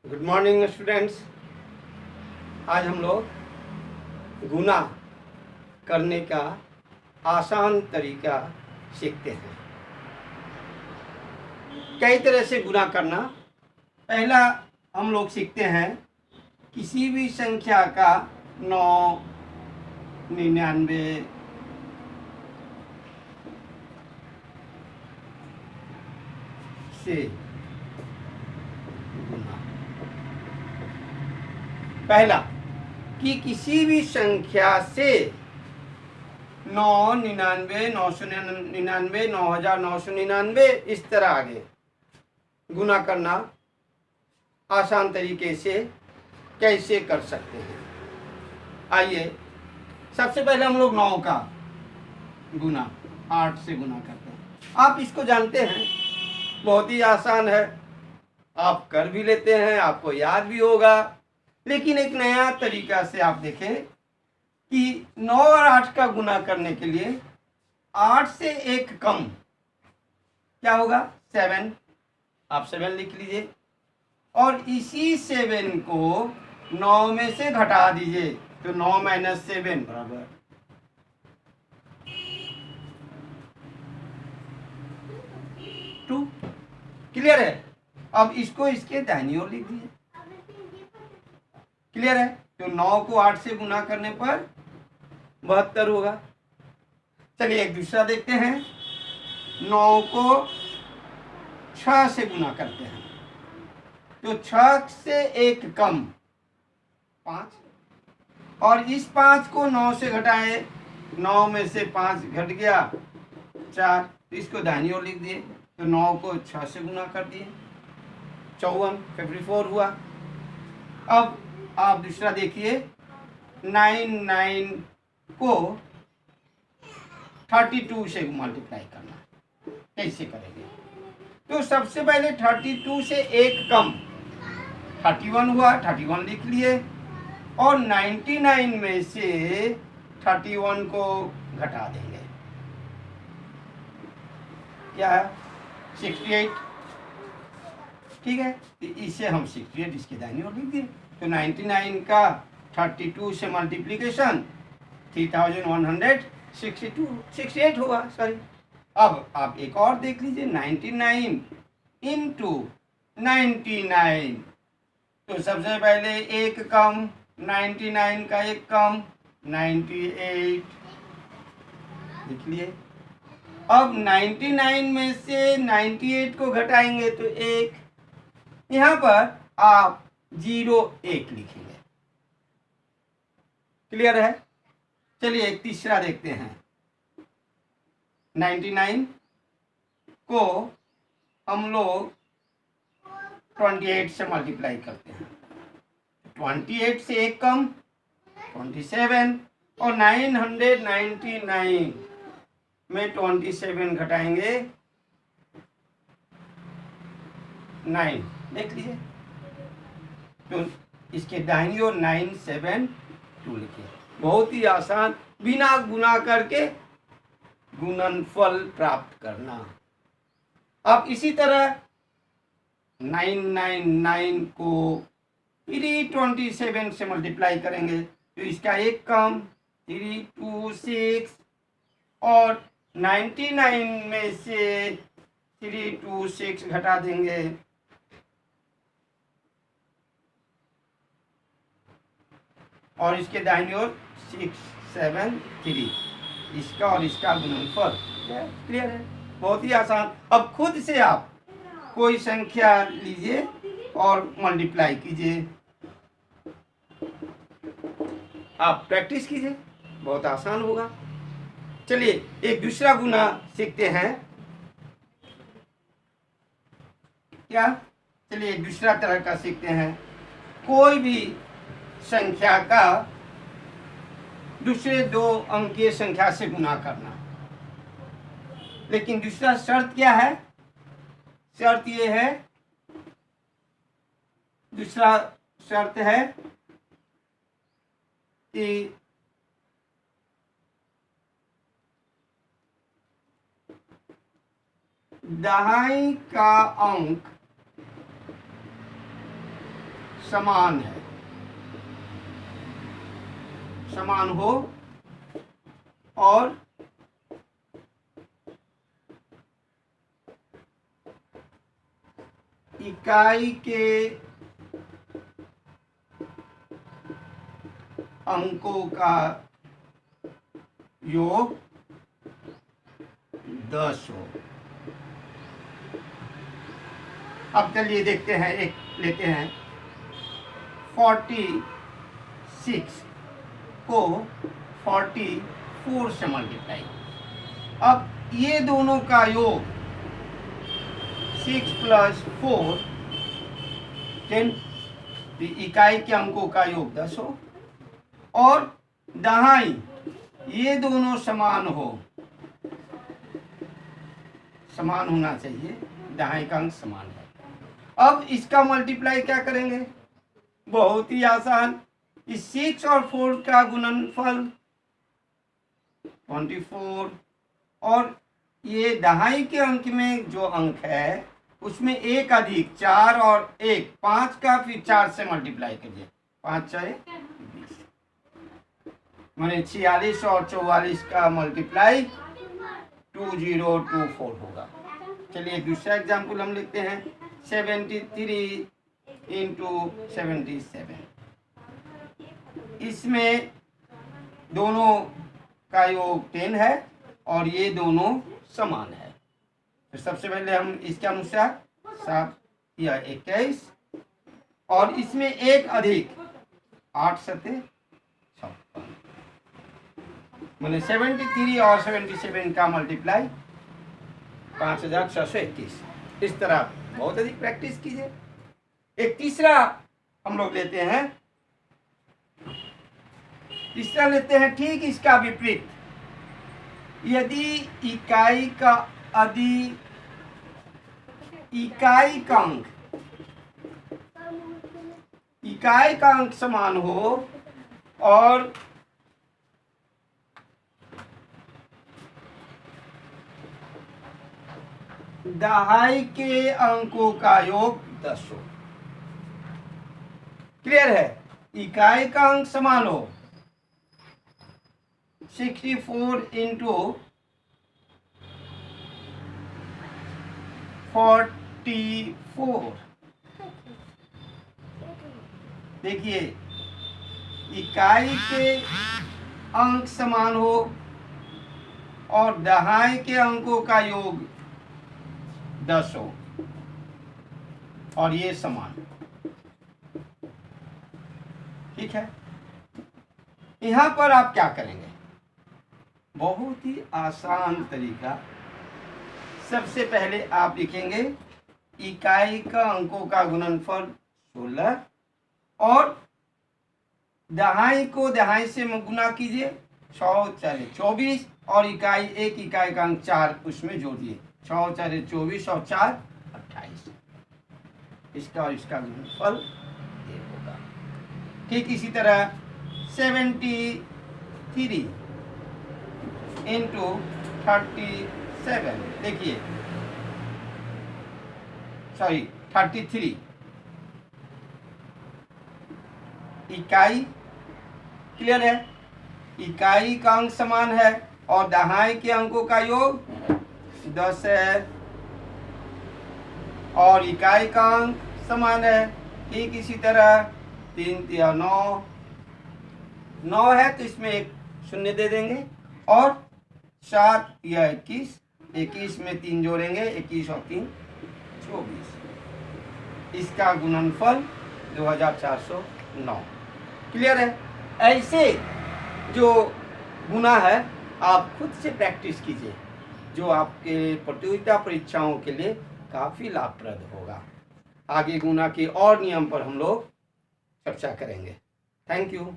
Good morning students. आज हम लोग गुना करने का आसान तरीका सीखते हैं। कई तरह से गुना करना। पहला हम लोग सीखते हैं किसी भी संख्या का 9, 99 से गुना। पहला कि किसी भी संख्या से 9, 99, 999, 9999 इस तरह आगे गुना करना आसान तरीके से कैसे कर सकते हैं। आइए सबसे पहले हम लोग 9 का गुना 8 से गुना करते हैं। आप इसको जानते हैं, बहुत ही आसान है, आप कर भी लेते हैं, आपको याद भी होगा। लेकिन एक नया तरीका से आप देखें कि 9 और 8 का गुना करने के लिए 8 से एक कम क्या होगा? 7। आप 7 लिख लीजिए और इसी 7 को 9 में से घटा दीजिए तो 9 - 7 बराबर 2। क्लियर है? अब इसको इसके दाहिनी ओर लिख दीजिए। क्लियर है? तो 9 को 8 से गुना करने पर 72 होगा। चलिए एक दूसरा देखते हैं। 9 को 6 से गुना करते हैं तो 6 से एक कम 5 और इस 5 को 9 से घटाए, 9 में से 5 घट गया 4, तो इसको दाहिनी ओर लिख दिए तो 9 को 6 से गुना कर दिए 54, 54 हुआ। अब आप दूसरा देखिए, 99 को 32 से मल्टीप्लाई करना कैसे करेंगे? तो सबसे पहले 32 से एक कम 31 हुआ, 31 लिख लिए और 99 में से 31 को घटा देंगे, क्या है? 68। ठीक है, तो इसे हम 68 इसके दाहिनी ओर लिख दिए तो 99 का 32 से मल्टीप्लीकेशन 3168 होगा। सॉरी, अब आप एक और देख लीजिए, 99 इंटू 99। तो सबसे पहले एक कम 99 का एक कम 98 लिख लिए। अब 99 में से 98 को घटाएंगे तो एक, यहां पर आप 01 लिखेंगे। क्लियर है? चलिए एक तीसरा देखते हैं। 99 को हम लोग 28 से मल्टीप्लाई करते हैं, 28 से एक कम 27 और 999 में 27 घटाएंगे 9, देख लीजिए तो इसके दाहिनी ओर 972 लिखिए। बहुत ही आसान, बिना गुना करके गुणनफल प्राप्त करना। अब इसी तरह 999 को 327 से मल्टीप्लाई करेंगे तो इसका एक कम 326 और 99 में से 326 घटा देंगे और इसके दाहिनी ओर 673, इसका और इसका गुणनफल। क्लियर है? बहुत ही आसान। अब खुद से आप कोई संख्या लीजिए और मल्टीप्लाई कीजिए, आप प्रैक्टिस कीजिए, बहुत आसान होगा। चलिए एक दूसरा गुना सीखते हैं। क्या? चलिए एक दूसरा तरह का सीखते हैं। कोई भी संख्या का दूसरे 2 अंकीय संख्या से गुना करना। लेकिन दूसरा शर्त क्या है? शर्त ये है, दूसरा शर्त है कि दहाई का अंक समान है, समान हो और इकाई के अंकों का योग 10 हो। अब चलिए देखते हैं, एक लेते हैं 46 को 44 से मल्टीप्लाई। अब ये दोनों का योग 6 + 4 10, इकाई के अंकों का योग 10 हो और दहाई ये दोनों समान हो, समान होना चाहिए, दहाई का अंक समान है। अब इसका मल्टीप्लाई क्या करेंगे? बहुत ही आसान, इस 6 और 4 का गुणनफल 24 और ये दहाई के अंक में जो अंक है उसमें एक अधिक 4 और 1 5 का, फिर 4 से मल्टीप्लाई करिए, 5 × 20, माने 46 और 44 का मल्टीप्लाई 2024 होगा। चलिए दूसरा एग्जाम्पल हम लिखते हैं 73 × 77। इसमें दोनों का योग 10 है और ये दोनों समान है। तो सबसे पहले हम इसके अनुसार 7 या 21 और इसमें एक अधिक 8 × 7 = 56, मैंने 73 और 77 का मल्टीप्लाई 5621। इस तरह बहुत अधिक प्रैक्टिस कीजिए। एक तीसरा हम लोग लेते हैं, तीसरा लेते हैं ठीक इसका विपरीत। यदि इकाई का अंक समान हो और दहाई के अंकों का योग 10 हो। क्लियर है? इकाई का अंक समान हो, 64 × 44। देखिए, इकाई के अंक समान हो और दहाई के अंकों का योग 10 हो और ये समान, ठीक है। यहां पर आप क्या करेंगे? बहुत ही आसान तरीका। सबसे पहले आप लिखेंगे इकाई का अंकों का गुणनफल 16 और दहाई को दहाई से गुना कीजिए, 6 × 4 = 24 और एक इकाई का अंक 4 उसमें जोड़िए, 6 × 4 = 24 और 4 = 28। इसका और इसका गुणनफल ये होगा। ठीक इसी तरह 73 × 37, देखिए 33 इकाई, क्लियर है? इकाई का अंक समान है और दहाई के अंकों का योग 10 है और इकाई का अंक समान है। ठीक इसी तरह 3 × 3 = 9 है तो इसमें एक शून्य दे देंगे और 7 या 21 में 3 जोड़ेंगे, 21 और 3 = 24। इसका गुणनफल 2409। क्लियर है? ऐसे जो गुना है आप खुद से प्रैक्टिस कीजिए, जो आपके प्रतियोगिता परीक्षाओं के लिए काफ़ी लाभप्रद होगा। आगे गुना के और नियम पर हम लोग चर्चा करेंगे। Thank you.